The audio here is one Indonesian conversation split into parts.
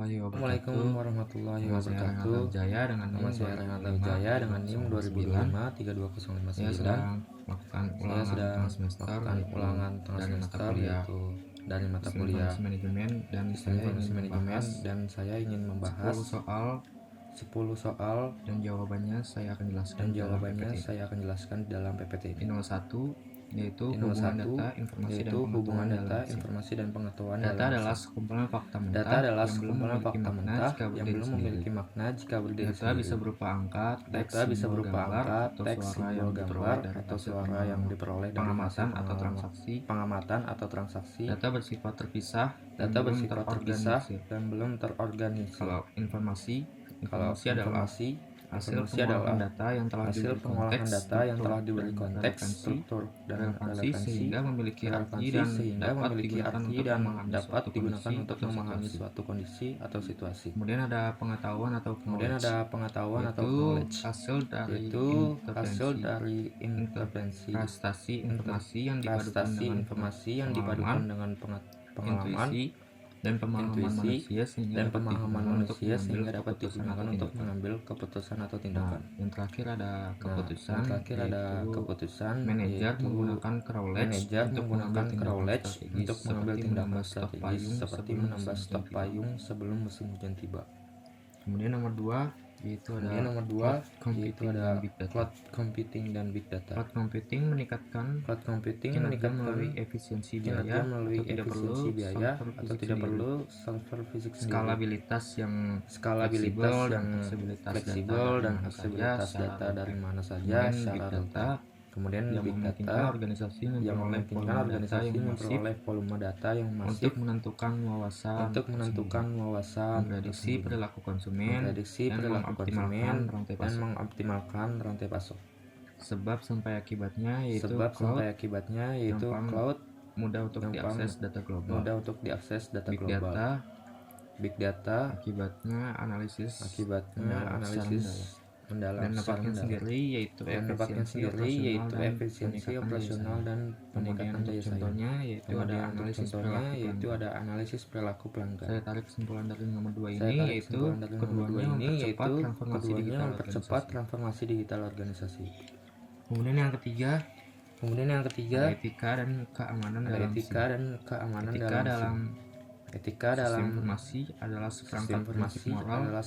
Assalamualaikum wabarakatuh. warahmatullahi Nama saya wabarakatuh. Renata Wijaya dengan Nama NIM saya Renata Wijaya dengan NIM 2025 Saya 32059. sedang melakukan Saya ulangan sedang tengah semester melakukan yaitu ulangan tengah dari mata semester kuliah yaitu dari mata Sistem kuliah Informasi Manajemen dan Sistem saya Informasi ingin Manajemen membahas dan saya ingin 10 membahas soal 10 soal dan jawabannya saya akan jelaskan dan dalam jawabannya PPT. saya akan jelaskan dalam PPT Di ini. nomor 1 yaitu Di nomor hubungan 1 data, informasi dan yaitu hubungan pengetahuan data, dalam SIP. informasi dan pengetahuan Data dalam adalah SIP. sekumpulan fakta Data mentah adalah yang belum sekumpulan memiliki fakta makna mentah jika yang berdiri belum sendiri. memiliki makna jika berdiri Data sendiri. bisa berupa angka, teks, Data bisa simbol, berupa gambar, angka, atau teks, suara simbol, yang gambar, diperoleh dari atau hasil suara yang diperoleh dari hasil pengamatan atau transaksi. pengamatan atau transaksi. Data bersifat terpisah dan Data belum bersifat terpisah terorganisir. dan belum terorganisir. Kalau informasi adalah hasil informasi pengolahan adalah data yang telah hasil diberi pengolahan konteks, data yang telah struktur, diberi dan konteks, struktur, dan relevansi relevansi, sehingga memiliki arti dan sehingga dapat memiliki digunakan arti untuk dan memahami dapat suatu digunakan kondisi untuk atau memahami situasi. suatu kondisi atau situasi. Kemudian ada pengetahuan atau Kemudian knowledge, ada pengetahuan atau yaitu knowledge, hasil dari yaitu hasil dari intervensi, prestasi informasi yang dipadukan prestasi dengan informasi yang pengalaman, dipadukan dengan pengalaman, intuisi, dan pemahaman intuisi, manusia sehingga dan dapat pemahaman digunakan untuk manusia mengambil sehingga dapat keputusan digunakan atau untuk tindakan. mengambil keputusan atau Nah, tindakan. yang terakhir ada keputusan, Yang terakhir ada yaitu keputusan, manajer yaitu menggunakan knowledge manajer untuk menggunakan mengambil tindakan knowledge strategis untuk mengambil seperti tindakan menambah stok strategis payung seperti sebelum menambah musim stok hujan tiba. payung sebelum musim hujan tiba. Kemudian nomor 2 yaitu Kemudian ada nomor 2 cloud yaitu computing ada dan big data. cloud computing dan big data. Cloud computing meningkatkan Cloud computing kinerja meningkatkan melalui efisiensi kinerja biaya melalui atau tidak perlu efisiensi biaya server atau fisik tidak sendiri. perlu server fisik sendiri. Skalabilitas yang Skalabilitas fleksibel yang dan fleksibilitas fleksibel data dan dari mana fleksibilitas saja data secara dari mana saja Kemudian secara big data rentan. Kemudian yang big memungkinkan data organisasi yang memperoleh memungkinkan volume data organisasi yang masif memperoleh volume data yang masif untuk menentukan wawasan memprediksi perilaku konsumen, dan mengoptimalkan rantai dan pasok. mengoptimalkan rantai pasok. Sebab sampai akibatnya yaitu cloud cloud mudah untuk diakses data global. mudah untuk diakses data Big global. data Big data akibatnya analisis mendalam dan secara dampaknya mendalam. sendiri yaitu efisiensi operasional dan peningkatan daya saing. Contohnya yaitu ada ada analisis perilaku pelanggan. Saya tarik kesimpulan dari nomor 2 ini yaitu keduanya mempercepat transformasi digital organisasi. Kemudian yang ketiga ada etika dan keamanan dalam Etika Sistem dalam informasi adalah seperangkat prinsip moral adalah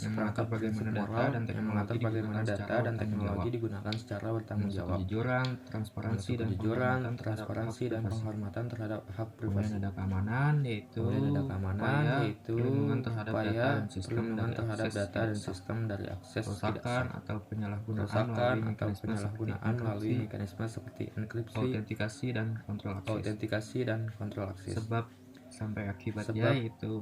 yang mengatur bagaimana data dan teknologi digunakan secara bertanggung jawab. Kejujuran, transparansi, dan penghormatan terhadap hak Kemudian privasi. ada keamanan, yaitu perlindungan terhadap data dan sistem dari akses Kerusakan atau penyalahgunaan melalui mekanisme seperti enkripsi, autentikasi dan kontrol akses. Sebab sampai akibatnya yaitu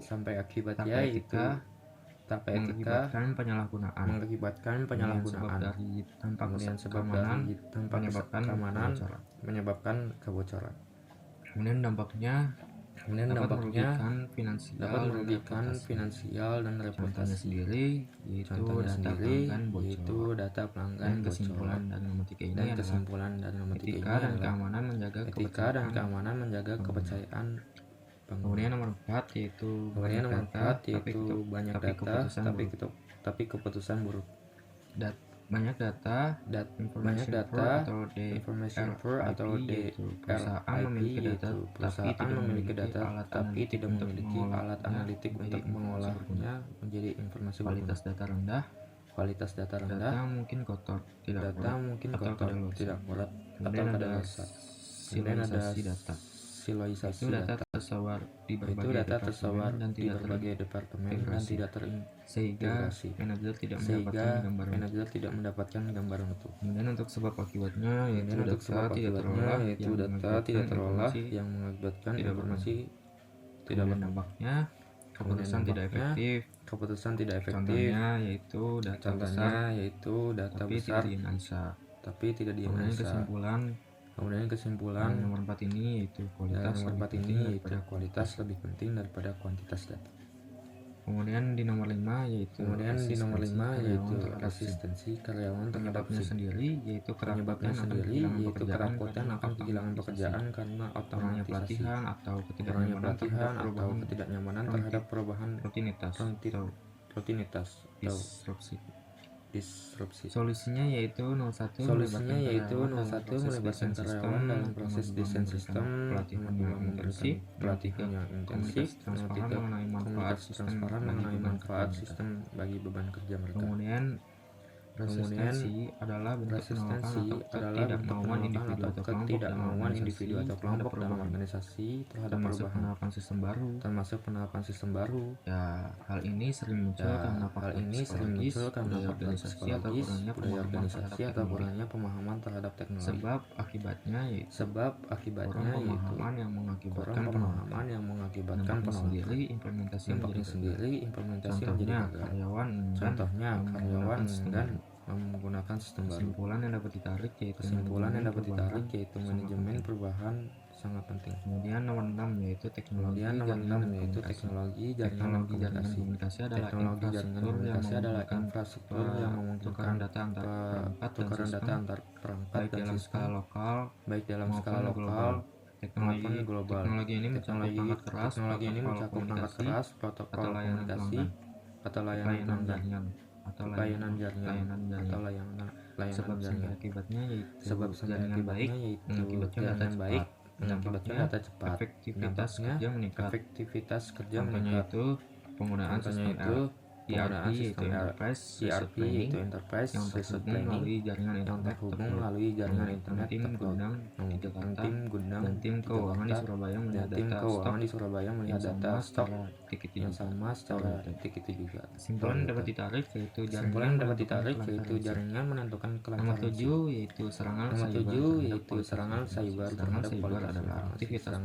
mengakibatkan penyalahgunaan. Kemudian sebab dari tanpa menyebabkan kebocoran. Kemudian dampaknya dapat merugikan finansial dan reputasi. Contohnya sendiri yaitu data pelanggan Dan kesimpulan dari nomor 3 ini adalah etika dan keamanan menjaga kepercayaan. Kemudian nomor 4 yaitu banyak data tapi keputusan buruk. Banyak data information poor atau perusahaan memiliki data tapi tidak memiliki alat analitik untuk mengolahnya menjadi informasi kualitas data rendah, data mungkin kotor, tidak akurat, atau kadaluarsa. Siloisasi data itu data tersebar di berbagai departemen dan tidak terintegrasi sehingga manajer tidak mendapatkan gambaran utuh. Kemudian untuk sebab akibatnya yaitu data tidak terolah yang mengakibatkan informasi tidak dampaknya keputusan tidak efektif. Contohnya yaitu data besar tapi tidak dianalisa. Kemudian kesimpulan nomor 4 ini yaitu kualitas lebih penting daripada kuantitas data. Kemudian di nomor 5 yaitu resistensi karyawan terhadap penyebabnya sendiri yaitu kerakutan akan kehilangan pekerjaan karena kurangnya otomatisasi pelatihan atau ketidaknyamanan terhadap perubahan rutinitas atau disrupsi. Solusinya yaitu 01 melibatkan karyawan dalam proses desain sistem, pelatihan yang intensif, komunikasi transparan mengenai manfaat sistem bagi beban kerja mereka. Kemudian resistensi adalah bentuk ketidakmauan individu atau kelompok dalam organisasi terhadap perubahan termasuk penerapan sistem baru. Ya, hal ini sering muncul karena faktor psikologis, budaya organisasi atau kurangnya pemahaman terhadap teknologi. Sebab akibatnya yaitu pemahaman yang mengakibatkan penolakan. Implementasi menjadi gagal. Contohnya karyawan enggan menggunakan sistem baru. Kesimpulan yang dapat ditarik yaitu manajemen perubahan sangat penting. Kemudian nomor 6 yaitu teknologi jaringan komunikasi adalah infrastruktur yang memungkinkan tukaran data antar perangkat dalam skala lokal maupun global. Teknologi ini mencakup perangkat keras, protokol komunikasi atau layanan jaringan. Sebab sampai akibatnya yaitu jaringan baik mengakibatkan data cepat, efektivitas kerja meningkat. Itu penggunaan sistem ERP yaitu Enterprise Resource Planning yang terhubung melalui jaringan internet memungkinkan tim gudang dan tim keuangan di Surabaya melihat data stok yang sama secara detik itu juga. Kesimpulan dapat ditarik yaitu jaringan menentukan kelancaran. Nomor 7 yaitu serangan cyber terhadap kualitas aktivitas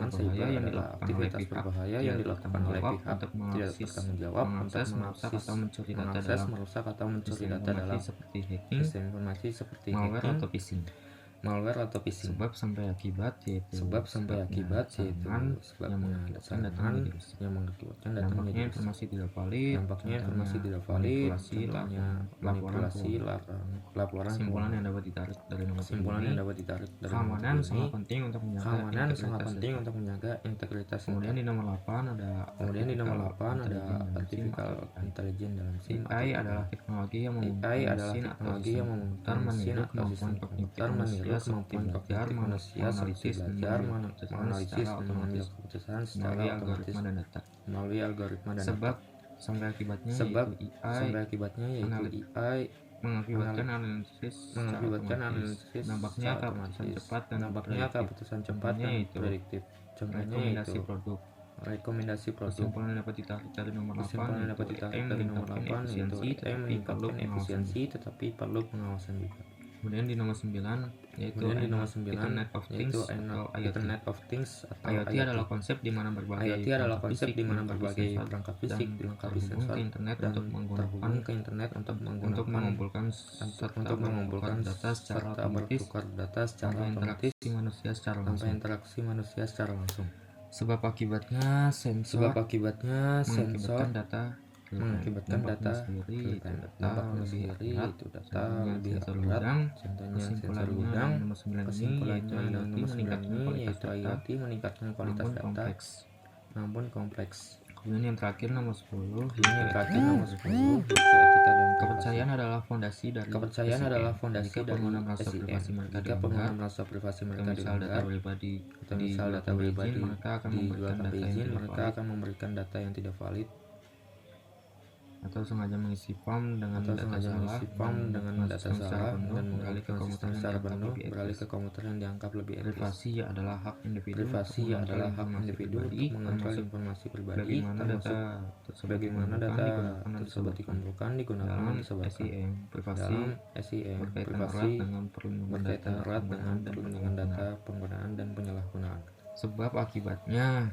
berbahaya yang dilakukan oleh pihak tidak bertanggung jawab untuk merusak atau mencuri data dalam seperti hacking, sistem informasi seperti malware atau phishing. Sebab sampai akibat yaitu yang mengakibatkan data dampaknya informasi tidak valid, manipulasi laporan. Kesimpulan yang dapat ditarik dari nomor keamanan sangat penting untuk menjaga integritas. Kemudian di nomor 8 ada artificial intelligence dalam SIM. AI adalah teknologi yang memungkinkan meniru kemampuan kognitif manusia seperti belajar, menganalisis, mengambil keputusan secara otomatis melalui algoritma dan sebab sampai akibatnya yaitu AI mengakibatkan analisis nampaknya keputusan cepat dan prediktif. Contohnya itu rekomendasi produk. Kesimpulan yang dapat ditarik dari nomor 8 yaitu meningkatkan efisiensi tetapi perlu pengawasan juga. Kemudian di nomor 9 yaitu Internet of Things atau IoT adalah konsep di mana berbagai perangkat fisik dilengkapi sensor dan terhubung ke internet untuk mengumpulkan data secara otomatis tanpa interaksi manusia secara langsung. Sebab akibatnya sensor mengakibatkan data lebih berat. Kesimpulannya nomor 9 yaitu IoT meningkatkan kualitas data namun kompleks. Kemudian yang terakhir nomor 10 kepercayaan adalah fondasi dari jika pengguna merasa privasi mereka dilanggar, misal data pribadi mereka akan memberikan data yang tidak valid atau sengaja mengisi form dengan data salah dan beralih ke komputer yang dianggap lebih etis. Privasi adalah hak individu untuk mengontrol informasi pribadi, bagaimana data tersebut dikumpulkan, digunakan, dan disebarkan. Dalam SIM, privasi berkaitan erat dengan perlindungan data, penggunaan dan penyalahgunaan. Sebab akibatnya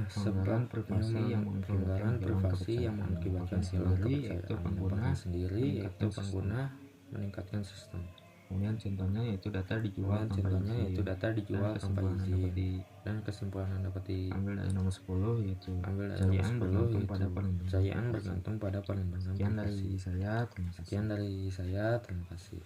pelanggaran privasi yang mengakibatkan kehilangan kepercayaan pengguna sendiri yaitu pengguna meningkatkan sistem. Kemudian contohnya yaitu data dijual tanpa izin. Dan kesimpulan yang dapat Ambil dari nomor 10 yaitu kejayaan bergantung pada pelindungan. bergantung pada pelindungan Sekian privasi. dari saya, terima kasih. Sekian dari saya, terima kasih.